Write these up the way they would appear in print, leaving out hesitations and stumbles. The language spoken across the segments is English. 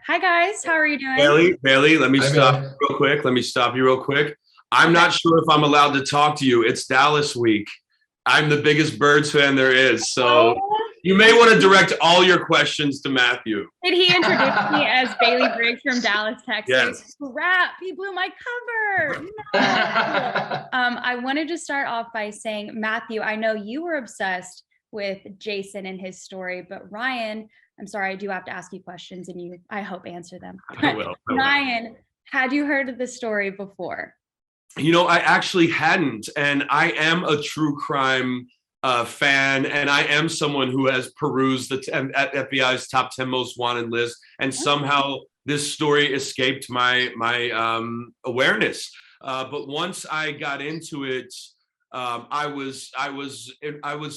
Hi guys, how are you doing? Bailey, let me Hi, stop Bailey. you real quick. Let me stop you real quick. I'm Okay. not sure if I'm allowed to talk to you. It's Dallas week. I'm the biggest Birds fan there is. So Oh, you may want to direct all your questions to Matthew. did he introduce me as Bailey Briggs from Dallas, Texas? Yes. Crap, he blew my cover. No. I wanted to start off by saying, Matthew, I know you were obsessed with Jason and his story, but Ryan, I'm sorry, I do have to ask you questions and you, I hope, answer them. I will. Ryan, had you heard of the story before? I actually hadn't, and I am a true crime fan, and I am someone who has perused the FBI's top 10 most wanted list, and somehow this story escaped my awareness. But once I got into it, I was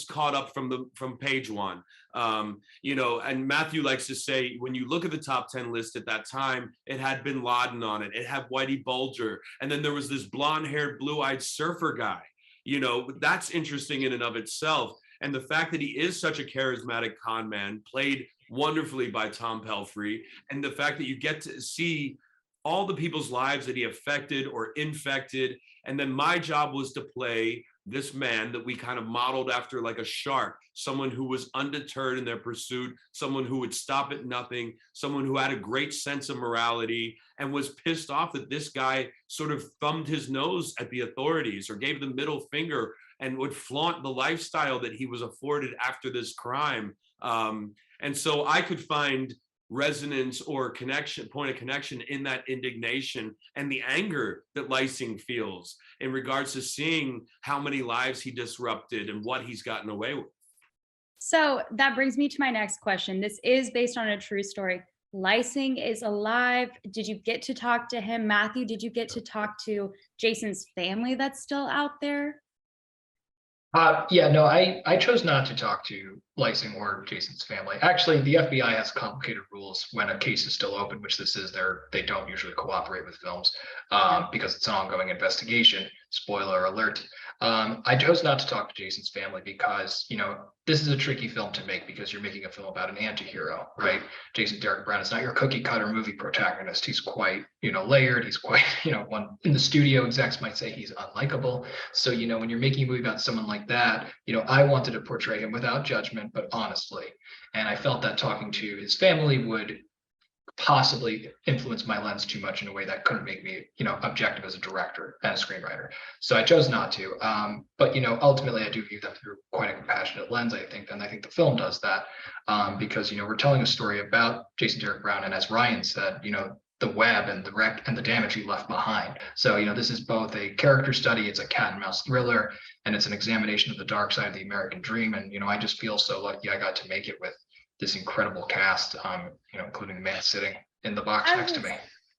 caught up from page one. And Matthew likes to say, when you look at the top 10 list at that time, it had Bin Laden on it. It had Whitey Bulger. And then there was this blonde haired, blue eyed surfer guy. That's interesting in and of itself. And the fact that he is such a charismatic con man, played wonderfully by Tom Pelphrey, and the fact that you get to see all the people's lives that he affected or infected. And then my job was to play this man that we kind of modeled after, like a shark, someone who was undeterred in their pursuit, someone who would stop at nothing, someone who had a great sense of morality and was pissed off that this guy sort of thumbed his nose at the authorities or gave the middle finger and would flaunt the lifestyle that he was afforded after this crime. And so I could find resonance or point of connection in that indignation and the anger that Lysing feels in regards to seeing how many lives he disrupted and what he's gotten away with. So that brings me to my next question. This is based on a true story. Lysing is alive. Did you get to talk to him? Matthew, did you get to talk to Jason's family that's still out there? Yeah, no, I chose not to talk to Lysing or Jason's family. Actually, the FBI has complicated rules when a case is still open, which this is. They don't usually cooperate with films because it's an ongoing investigation. Spoiler alert. I chose not to talk to Jason's family because, this is a tricky film to make because you're making a film about an anti-hero, right? Jason Derek Brown is not your cookie cutter movie protagonist. He's quite, layered. He's quite, one in the studio execs might say he's unlikable. So, when you're making a movie about someone like that, I wanted to portray him without judgment, but honestly. And I felt that talking to his family would possibly influence my lens too much in a way that couldn't make me, objective as a director and a screenwriter. So I chose not to. But ultimately, I do view them through quite a compassionate lens, I think, and I think the film does that because we're telling a story about Jason Derek Brown, and as Ryan said, the web and the wreck and the damage he left behind. So this is both a character study, it's a cat and mouse thriller, and it's an examination of the dark side of the American dream. And I just feel so lucky I got to make it with this incredible cast, including the man sitting in the box next to me.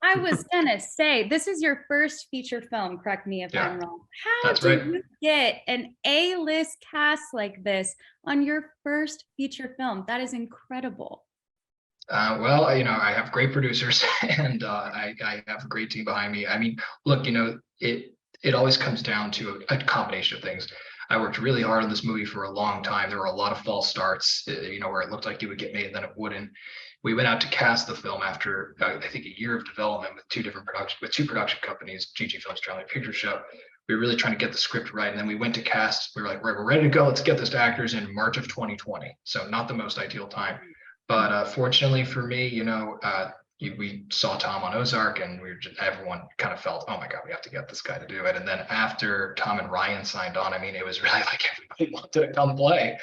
I was gonna say, this is your first feature film, correct me if I'm wrong. How did you get an A-list cast like this on your first feature film? That is incredible. Well, I have great producers and I have a great team behind me. I mean, look, it always comes down to a combination of things. I worked really hard on this movie for a long time. There were a lot of false starts, where it looked like it would get made and then it wouldn't. We went out to cast the film after I think a year of development with two production companies, GG Films, Charlie Picture Show. We were really trying to get the script right, and then we went to cast. We were like, we're ready to go. Let's get this to actors in March of 2020. So not the most ideal time, but fortunately for me, we saw Tom on Ozark, and everyone kind of felt, oh my God, we have to get this guy to do it. And then after Tom and Ryan signed on, I mean, it was really like everybody wanted to come play.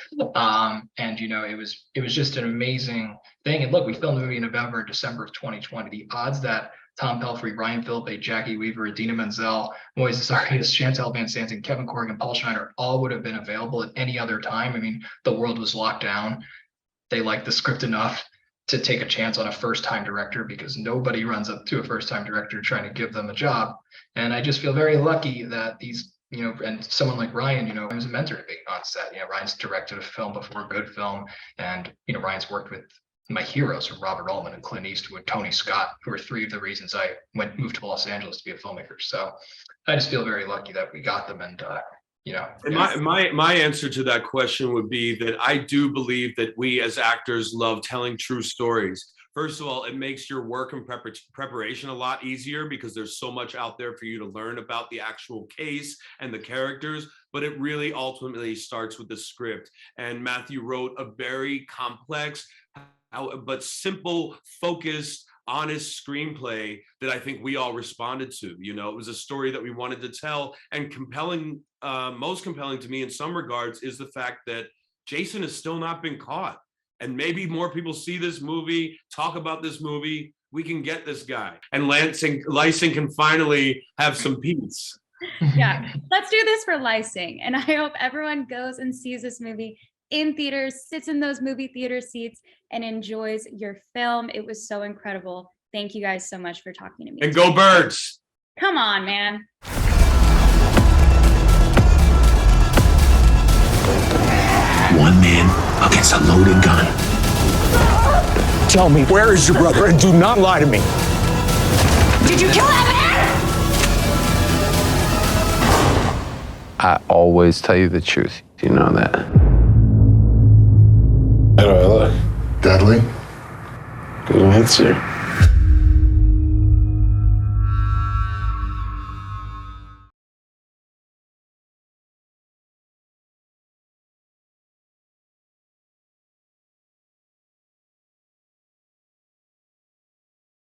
And it was just an amazing thing. And look, we filmed the movie in November, December of 2020. The odds that Tom Pelphrey, Ryan Phillippe, Jackie Weaver, Idina Menzel, Moises Arias, Chantal Van Santen, Kevin Corrigan, Paul Schneider, all would have been available at any other time. I mean, the world was locked down. They liked the script enough to take a chance on a first-time director because nobody runs up to a first-time director trying to give them a job. And I just feel very lucky that these, and someone like Ryan, I was a mentor to me on set. Ryan's directed a film before, a good film, and Ryan's worked with my heroes from Robert Altman and Clint Eastwood, Tony Scott, who are three of the reasons I moved to Los Angeles to be a filmmaker. So I just feel very lucky that we got them. And my answer to that question would be that I do believe that we as actors love telling true stories. First of all, it makes your work and preparation a lot easier because there's so much out there for you to learn about the actual case and the characters, but it really ultimately starts with the script. And Matthew wrote a very complex, but simple, focused, honest screenplay that I think we all responded to. You know, it was a story that we wanted to tell, and compelling, most compelling to me in some regards is the fact that Jason has still not been caught. And maybe more people see this movie, talk about this movie, we can get this guy. And Lysing can finally have some peace. Yeah, let's do this for Lysing. And I hope everyone goes and sees this movie in theaters, sits in those movie theater seats, and enjoys your film. It was so incredible. Thank you guys so much for talking to me. And go Birds! Come on, man. One man against a loaded gun. Tell me, where is your brother? And do not lie to me. Did you kill that man? I always tell you the truth. You know that. How do I look? Deadly. Good answer.